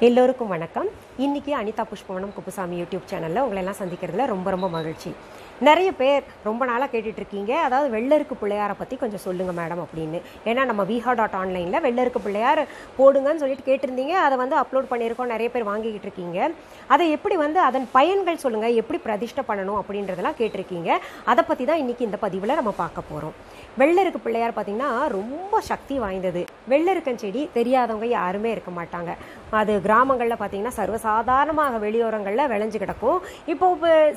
எல்லோருக்கும் வணக்கம். இன்னைக்கு அனிதா புஷ்பவனம் குப்புசாமி யூடியூப் சேனலில் உங்களை எல்லாம் சந்திக்கிறதுல ரொம்ப ரொம்ப மகிழ்ச்சி. நிறைய பேர் ரொம்ப நாளாக கேட்டுட்டு இருக்கீங்க, அதாவது வெள்ளருக்கு பிள்ளையாரை பற்றி கொஞ்சம் சொல்லுங்கள் மேடம் அப்படின்னு. ஏன்னா நம்ம viha.online வெள்ளருக்கு பிள்ளையார் போடுங்கன்னு சொல்லிட்டு கேட்டிருந்தீங்க. அதை அப்லோட் பண்ணியிருக்கோம், நிறைய பேர் வாங்கிக்கிட்டு இருக்கீங்க. அதை எப்படி அதன் பயன்கள் சொல்லுங்கள், எப்படி பிரதிஷ்டை பண்ணணும் அப்படின்றதெல்லாம் கேட்டிருக்கீங்க. அதை பற்றி தான் இன்னைக்கு இந்த பதிவில் நம்ம பார்க்க போகிறோம். வெள்ளருக்கு பிள்ளையார் பார்த்தீங்கன்னா ரொம்ப சக்தி வாய்ந்தது. வெள்ளருக்கன் செடி தெரியாதவங்க யாருமே இருக்க மாட்டாங்க. அது கிராமங்களில் பார்த்தீங்கன்னா சர்வசாதாரணமாக வெளியோரங்களில் விளைஞ்சு கிடக்கும். இப்போ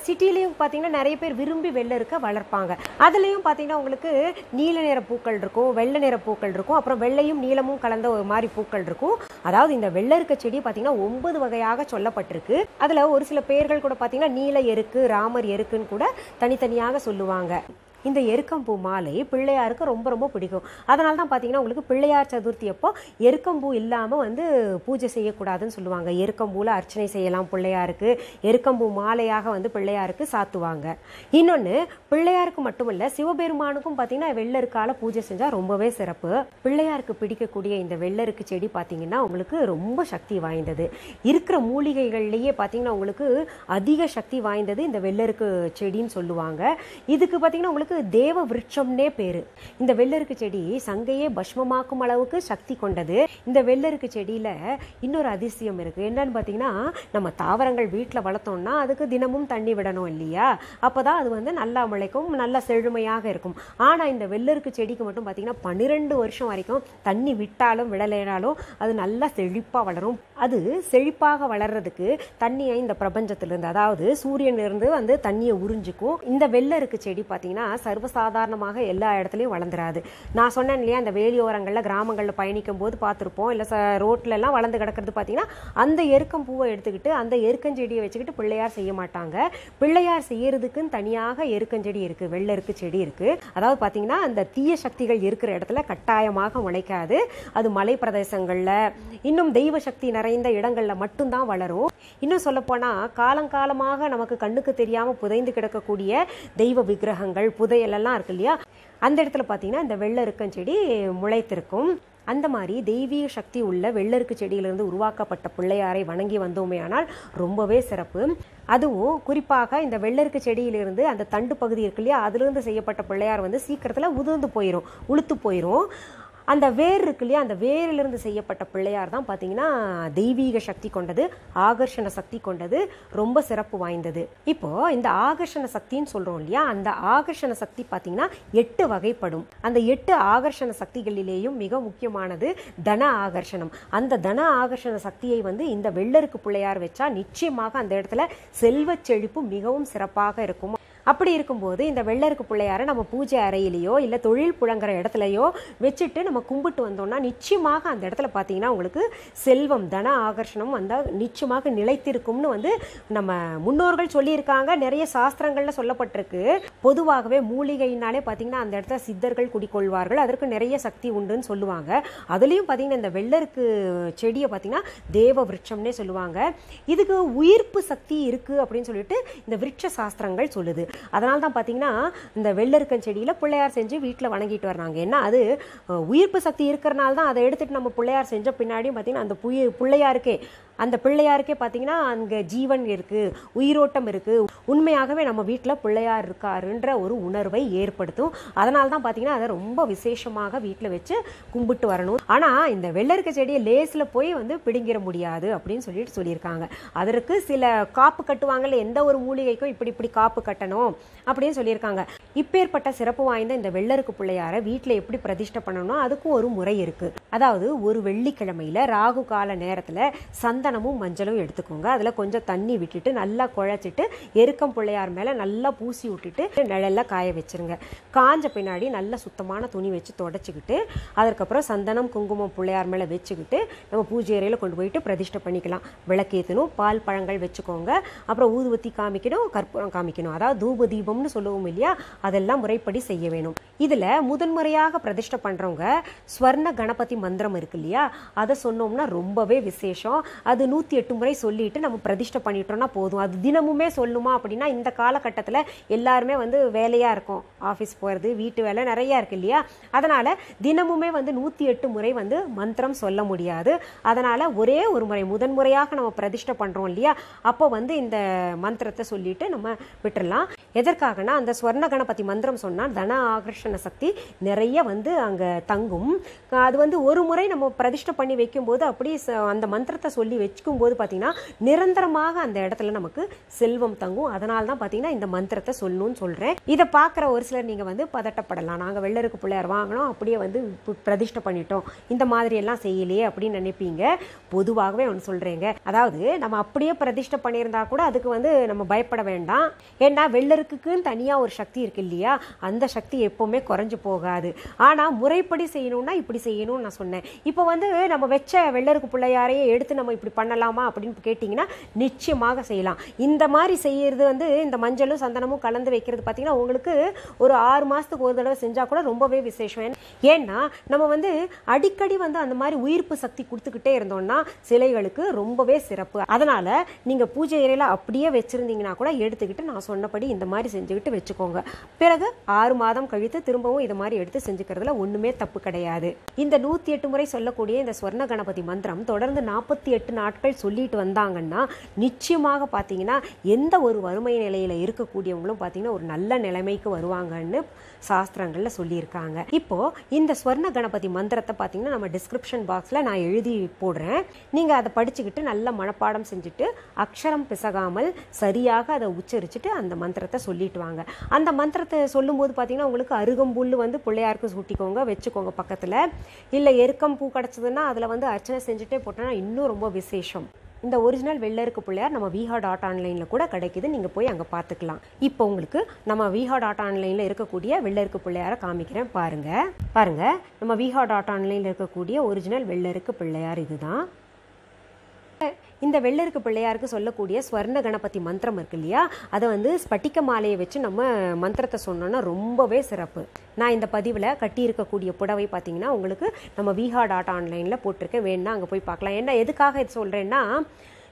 சிட்டிலையும் பார்த்தீங்கன்னா நிறைய பேர் விரும்பி வெள்ளருக்க வளர்ப்பாங்க. அதுலேயும் பார்த்தீங்கன்னா உங்களுக்கு நீல நிற பூக்கள் இருக்கும், வெள்ளை நிற பூக்கள் இருக்கும், அப்புறம் வெள்ளையும் நீலமும் கலந்த ஒரு மாதிரி பூக்கள் இருக்கும். அதாவது இந்த வெள்ளருக்க செடி பார்த்தீங்கன்னா 9 வகையாக சொல்லப்பட்டிருக்கு. அதில் ஒரு சில பேர்கள் கூட பார்த்தீங்கன்னா நீல எருக்கு, ராமர் எருக்குன்னு கூட தனித்தனியாக சொல்லுவாங்க. இந்த எருக்கம்பூ மாலை பிள்ளையாருக்கு ரொம்ப ரொம்ப பிடிக்கும். அதனால தான் பார்த்தீங்கன்னா உங்களுக்கு பிள்ளையார் சதுர்த்தி அப்போ எருக்கம்பூ இல்லாமல் பூஜை செய்யக்கூடாதுன்னு சொல்லுவாங்க. எருக்கம்பூவில் அர்ச்சனை செய்யலாம் பிள்ளையாருக்கு, எருக்கம்பூ மாலையாக பிள்ளையாருக்கு சாத்துவாங்க. இன்னொன்று, பிள்ளையாருக்கு மட்டுமல்ல சிவபெருமானுக்கும் பார்த்தீங்கன்னா வெள்ளருக்கால பூஜை செஞ்சால் ரொம்பவே சிறப்பு. பிள்ளையாருக்கு பிடிக்கக்கூடிய இந்த வெள்ளருக்கு செடி பார்த்தீங்கன்னா உங்களுக்கு ரொம்ப சக்தி வாய்ந்தது. இருக்கிற மூலிகைகள்லேயே பார்த்தீங்கன்னா உங்களுக்கு அதிக சக்தி வாய்ந்தது இந்த வெள்ளருக்கு செடின்னு சொல்லுவாங்க. இதுக்கு பார்த்தீங்கன்னா உங்களுக்கு தேவ விருட்சம்னே பேரு. இந்த வெள்ளருக்கு செடி சங்கையே பஸ்மமாக்கும் அளவுக்கு சக்தி கொண்டது. இந்த வெள்ளருக்கு செடியில இன்னொரு அதிசயம் இருக்கு. என்னன்னு பாத்தீங்கன்னா, நம்ம தாவரங்கள் வீட்டுல வளர்த்தோம்னா அதுக்கு தினமும் தண்ணி விடணும் இல்லையா? அப்பதான் அது நல்லா முளைக்கும், நல்ல செழுமையாக இருக்கும். ஆனா இந்த வெள்ளருக்கு செடிக்கு மட்டும் பாத்தீங்கன்னா 12 வருஷம் வரைக்கும் தண்ணி விட்டாலும் விடலைனாலும் அது நல்லா செழிப்பா வளரும். அது செழிப்பாக வளர்றதுக்கு தண்ணியை இந்த பிரபஞ்சத்திலிருந்து, அதாவது சூரியனிலிருந்து தண்ணியை உறிஞ்சிக்கும். இந்த வெள்ளருக்கு செடி பாத்தீங்கன்னா சர்வசாதாரணமாக எல்லா இடத்துலையும் வளர்ந்துராது. நான் சொன்னேன் இல்லையா, அந்த வேலியோரங்களில் கிராமங்களில் பயணிக்கும் போது பார்த்துருப்போம், இல்லை ரோட்ல எல்லாம் வளர்ந்து கிடக்கிறது பார்த்தீங்கன்னா அந்த எருக்கம் பூவை எடுத்துக்கிட்டு அந்த எருக்கஞ்செடியை வச்சுக்கிட்டு பிள்ளையார் செய்ய மாட்டாங்க. பிள்ளையார் செய்யறதுக்குன்னு தனியாக எருக்கஞ்செடி இருக்கு, வெள்ளருக்கு செடி இருக்கு. அதாவது பார்த்தீங்கன்னா அந்த தீய சக்திகள் இருக்கிற இடத்துல கட்டாயமாக முளைக்காது. அது மலை பிரதேசங்கள்ல, இன்னும் தெய்வ சக்தி நிறைந்த இடங்கள்ல மட்டும்தான் வளரும். இன்னும் சொல்ல போனா காலங்காலமாக நமக்கு கண்ணுக்கு தெரியாம புதைந்து கிடக்கக்கூடிய தெய்வ விக்கிரகங்கள் புதையல் எல்லாம் இருக்கு இல்லையா, அந்த இடத்துல பார்த்தீங்கன்னா இந்த வெள்ளருக்கன் செடி முளைத்திருக்கும். அந்த மாதிரி தெய்வீக சக்தி உள்ள வெள்ளருக்கு செடியிலிருந்து உருவாக்கப்பட்ட பிள்ளையாரை வணங்கி வந்தோமே ஆனால் ரொம்பவே சிறப்பு. அதுவும் குறிப்பாக இந்த வெள்ளருக்கு செடியிலிருந்து அந்த தண்டு பகுதி இருக்கு இல்லையா, அதிலிருந்து செய்யப்பட்ட பிள்ளையார் சீக்கிரத்தில் உதிர்ந்து போயிடும், உளுத்து போயிடும். அந்த வேர் இருக்கு இல்லையா, அந்த வேரிலிருந்து செய்யப்பட்ட பிள்ளையார் தான் பார்த்தீங்கன்னா தெய்வீக சக்தி கொண்டது, ஆகர்ஷண சக்தி கொண்டது, ரொம்ப சிறப்பு வாய்ந்தது. இப்போ இந்த ஆகர்ஷண சக்தின்னு சொல்றோம் இல்லையா, அந்த ஆகர்ஷண சக்தி பார்த்தீங்கன்னா 8 வகைப்படும். அந்த 8 ஆகர்ஷண சக்திகளிலேயும் மிக முக்கியமானது தன ஆகர்ஷணம். அந்த தன ஆகர்ஷண சக்தியை இந்த வெள்ளருக்கு பிள்ளையார் வச்சா நிச்சயமாக அந்த இடத்துல செல்வ செழிப்பு மிகவும் சிறப்பாக இருக்கும். அப்படி இருக்கும்போது இந்த வெள்ளருக்கு பிள்ளையாரை நம்ம பூஜை அறையிலையோ இல்லை தொழில் புழங்குற இடத்துலையோ வச்சுட்டு நம்ம கும்பிட்டு வந்தோம்னா நிச்சயமாக அந்த இடத்துல பார்த்தீங்கன்னா உங்களுக்கு செல்வம், தன ஆகர்ஷணம் நிச்சயமாக நிலைத்திருக்கும்னு நம்ம முன்னோர்கள் சொல்லியிருக்காங்க. நிறைய சாஸ்திரங்கள்ல சொல்லப்பட்டிருக்கு. பொதுவாகவே மூலிகையினாலே பார்த்தீங்கன்னா அந்த இடத்துல சித்தர்கள் குடிக்கொள்வார்கள், அதற்கு நிறைய சக்தி உண்டுன்னு சொல்லுவாங்க. அதுலேயும் பார்த்தீங்கன்னா இந்த வெள்ளருக்கு செடியை பார்த்தீங்கன்னா தேவ விருட்சம்னே சொல்லுவாங்க. இதுக்கு உயிர்ப்பு சக்தி இருக்கு அப்படின்னு சொல்லிட்டு இந்த விருட்ச சாஸ்திரங்கள் சொல்லுது. அதனால தான் பார்த்தீங்கன்னா இந்த வெள்ளருக்கன் செடியில் பிள்ளையார் செஞ்சு வீட்டில் வணங்கிட்டு வர்றாங்க. ஏன்னா அது உயிர்ப்பு சக்தி இருக்கிறனால தான் அதை எடுத்துட்டு நம்ம பிள்ளையார் செஞ்ச பின்னாடியும் பார்த்தீங்கன்னா அந்த பிள்ளையாருக்கே பார்த்தீங்கன்னா அங்கே ஜீவன் இருக்கு, உயிரோட்டம் இருக்கு, உண்மையாகவே நம்ம வீட்டில் பிள்ளையார் இருக்காருன்ற ஒரு உணர்வை ஏற்படுத்தும். அதனால தான் பார்த்தீங்கன்னா அதை ரொம்ப விசேஷமாக வீட்டில் வச்சு கும்பிட்டு வரணும். ஆனால் இந்த வெள்ளருக்க செடியை லேஸில் போய் பிடுங்கிற முடியாது அப்படின்னு சொல்லியிருக்காங்க. அதற்கு சில காப்பு கட்டுவாங்கல்ல, எந்த ஒரு மூலிகைக்கும் இப்படி காப்பு கட்டணும் அப்படின்னு சொல்லியிருக்காங்க. இப்பேற்பட்ட சிறப்பு வாய்ந்த இந்த வெள்ளருக்கு பிள்ளையாரை வீட்டில் எப்படி பிரதிஷ்டை பண்ணணும் அதுக்கும் ஒரு முறை இருக்கு. அதாவது ஒரு வெள்ளிக்கிழமையில ராகு கால நேரத்தில் சந்தனமும் மஞ்சளும் எடுத்துக்கோங்க. அதில் கொஞ்சம் தண்ணி விட்டுட்டு நல்லா குழைச்சிட்டு எருக்கம் பிள்ளையார் மேலே நல்லா பூசி விட்டுட்டு நிழல்ல காய வச்சிருங்க. காஞ்ச பின்னாடி நல்ல சுத்தமான துணி வச்சு தொடச்சிக்கிட்டு அதுக்கப்புறம் சந்தனம் குங்குமம் பிள்ளையார் மேலே வச்சுக்கிட்டு நம்ம பூஜை அறையில் கொண்டு போயிட்டு பிரதிஷ்டை பண்ணிக்கலாம். விளக்கேற்றணும், பால் பழங்கள் வச்சுக்கோங்க, அப்புறம் ஊதுவத்தி காமிக்கணும், கற்பூரம் காமிக்கணும். அதாவது தூப தீபம்னு சொல்லுவோம் இல்லையா, அதெல்லாம் முறைப்படி செய்ய வேணும். இதுல முதன்முறையாக பிரதிஷ்டை பண்றவங்க ஸ்வர்ண கணபதி மந்திரம் இருக்கு இல்லையா, அதை சொன்னோம்னா ரொம்பவே விசேஷம். அது 108 முறை சொல்லிட்டு நம்ம பிரதிஷ்டை பண்ணிட்டோம்னா போதும். அது தினமுமே சொல்லணுமா அப்படின்னா இந்த காலகட்டத்தில் எல்லாருமே வேலையா இருக்கும், ஆஃபீஸ் போகிறது, வீட்டு வேலை நிறைய இருக்கு இல்லையா, அதனால தினமுமே 108 முறை மந்திரம் சொல்ல முடியாது. அதனால ஒரே ஒரு முறை முதன்முறையாக நம்ம பிரதிஷ்டை பண்றோம் இல்லையா, அப்போ இந்த மந்திரத்தை சொல்லிட்டு நம்ம விட்டுறலாம். எதற்காகனா அந்த ஸ்வர்ண கணபதி மந்திரம் சொன்னா தன ஆகர்ஷண சக்தி நிறைய அங்க தங்கும். அது ஒரு முறை நம்ம பிரதிஷ்டை பண்ணி வைக்கும் போது அப்படி அந்த மந்திரத்தை சொல்லி வச்சுக்கும் போது பாத்தீங்கன்னா நிரந்தரமாக அந்த இடத்துல நமக்கு செல்வம் தங்கும். அதனால தான் பாத்தீங்கன்னா இந்த மந்திரத்தை சொல்லணும்னு சொல்றேன். இதை பார்க்குற ஒரு சிலர் நீங்க பதட்டப்படலாம், நாங்க வெள்ளருக்கு பிள்ளையார் வாங்கினோம் அப்படியே பிரதிஷ்டை பண்ணிட்டோம், இந்த மாதிரி எல்லாம் செய்யலையே அப்படின்னு நினைப்பீங்க. பொதுவாகவே ஒன்று சொல்றேங்க, அதாவது நம்ம அப்படியே பிரதிஷ்டை பண்ணியிருந்தா கூட அதுக்கு நம்ம பயப்பட வேண்டாம். ஏன்னா வெள்ளருக்குன்னு தனியா ஒரு சக்தி இருக்கு இல்லையா, அந்த சக்தி எப்பவுமே குறைஞ்சு போகாது. ஆனா முறைப்படி செய்யணும்னா இப்படி செய்யணும்னு நான் சொன்னேன். இப்போ நம்ம வச்ச வெள்ளருக்கு பிள்ளையாரையே எடுத்து நம்ம இப்படி பண்ணலாமா அப்படின்னு கேட்டிங்கன்னா நிச்சயமாக செய்யலாம். இந்த மாதிரி செய்யறது இந்த மஞ்சளும் சந்தனமும் கலந்து வைக்கிறது பார்த்தீங்கன்னா உங்களுக்கு ஒரு 6 மாசத்துக்கு ஒரு தடவை செஞ்சா கூட ரொம்பவே விசேஷம். ஏன்னா நம்ம அடிக்கடி அந்த மாதிரி உயிர்ப்பு சக்தி கொடுத்துக்கிட்டே இருந்தோம்னா சிலைகளுக்கு ரொம்பவே சிறப்பு. அதனால நீங்க பூஜை அறையில அப்படியே வச்சிருந்தீங்கன்னா கூட எடுத்துக்கிட்டு நான் சொன்னபடி இந்த மாதிரி செஞ்சுக்கிட்டு வச்சுக்கோங்க. பிறகு 6 மாதம் கழித்து திரும்பவும் இது மாதிரி எடுத்து செஞ்சுக்கிறதுல ஒண்ணுமே தப்பு கிடையாது. இந்த 108 முறை சொல்லக்கூடிய இந்த ஸ்வர்ண கணபதி மந்திரம் தொடர்ந்து 48 நாட்கள் சொல்லிட்டு வந்தாங்கன்னா நிச்சயமாக பாத்தீங்கன்னா எந்த ஒரு வறுமை நிலையில இருக்கக்கூடியவங்களும் பாத்தீங்கன்னா ஒரு நல்ல நிலைமைக்கு வருவாங்கன்னு சாஸ்திரங்கள்ல சொல்லியிருக்காங்க. இப்போ இந்த ஸ்வர்ண கணபதி மந்திரத்தை பாத்தீங்கன்னா நம்ம டிஸ்கிரிப்ஷன் பாக்ஸ்ல நான் எழுதி போடுறேன். நீங்க அதை படிச்சுக்கிட்டு நல்ல மனப்பாடம் செஞ்சுட்டு அக்ஷரம் பிசகாமல் சரியாக அதை உச்சரிச்சுட்டு அந்த மந்திரத்தை சொல்லிட்டு வாங்க. அந்த மந்திரத்தை சொல்லும் போது பாத்தீங்கன்னா உங்களுக்கு அருகம்புல் பிள்ளையாருக்கு சூட்டிக்கோங்க, வச்சுக்கோங்க பக்கத்துல. இல்ல எருக்கம் பூ கிடைச்சதுன்னா அதுல அர்ச்சனை செஞ்சுட்டே போட்டோம்னா இன்னும் ரொம்ப விசேஷம். இந்த ஒரிஜினல் வெள்ளருக்கு பிள்ளையார் நம்ம viha.online கூட கிடைக்குது, நீங்க போய் அங்க பாத்துக்கலாம். இப்போ உங்களுக்கு நம்ம viha.online இருக்கக்கூடிய வெள்ளருக்கு பிள்ளையார காமிக்கிறேன் பாருங்க. பாருங்க, நம்ம viha.online இருக்கக்கூடிய ஒரிஜினல் வெள்ளருக்கு பிள்ளையார் இதுதான். இந்த வெள்ளருக்கு பிள்ளையாருக்கு சொல்லக்கூடிய ஸ்வர்ண கணபதி மந்திரம் இருக்கு இல்லையா, அதை ஸ்பட்டிக்க மாலையை வச்சு நம்ம மந்திரத்தை சொன்னோம்னா ரொம்பவே சிறப்பு. நான் இந்த பதிவில் கட்டி இருக்கக்கூடிய புடவை பார்த்தீங்கன்னா உங்களுக்கு நம்ம viha.online போட்டிருக்கேன், வேணும்னா அங்கே போய் பார்க்கலாம். ஏன்னா எதுக்காக இது சொல்கிறேன்னா,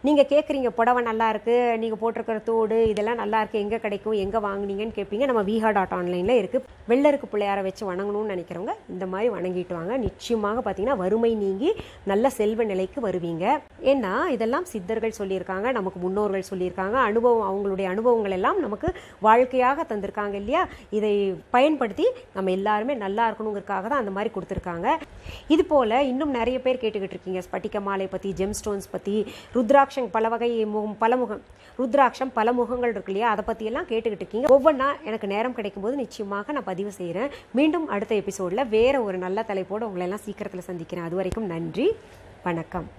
நீங்கள் கேட்குறீங்க புடவை நல்லா இருக்கு, நீங்கள் போட்டிருக்கிற தோடு இதெல்லாம் நல்லா இருக்கு, எங்கே கிடைக்கும், எங்கே வாங்குனீங்கன்னு கேட்பீங்க. நம்ம viha.online இருக்கு. வெள்ளருக்கு பிள்ளையாரை வச்சு வணங்கணும்னு நினைக்கிறவங்க இந்த மாதிரி வணங்கிட்டு வாங்க. நிச்சயமாக பார்த்தீங்கன்னா வறுமை நீங்கி நல்ல செல்வ நிலைக்கு வருவீங்க. ஏன்னா இதெல்லாம் சித்தர்கள் சொல்லியிருக்காங்க, நமக்கு முன்னோர்கள் சொல்லியிருக்காங்க, அவங்களுடைய அனுபவங்கள் எல்லாம் நமக்கு வாழ்க்கையாக தந்திருக்காங்க இல்லையா. இதை பயன்படுத்தி நம்ம எல்லாருமே நல்லா இருக்கணுங்கிறதுக்காக தான் அந்த மாதிரி கொடுத்துருக்காங்க. இது போல இன்னும் நிறைய பேர் கேட்டுக்கிட்டு இருக்கீங்க ஸ்பட்டிக்க மாலை பற்றி, ஜெம் ஸ்டோன்ஸ் பற்றி, ருத்ராட்சம் பல வகை பலமுகம் ருத்ராட்சம் பல முகங்கள் இருக்கு இல்லையா, அதை பற்றி எல்லாம் கேட்டுக்கிட்டு இருக்கீங்க. ஒவ்வொன்றா எனக்கு நேரம் கிடைக்கும் போது நிச்சயமாக நான் பதிவு செய்கிறேன். மீண்டும் அடுத்த எபிசோடில் வேற ஒரு நல்ல தலைப்போடு உங்களை எல்லாம் சீக்கிரத்தில் சந்திக்கிறேன். அது வரைக்கும் நன்றி, வணக்கம்.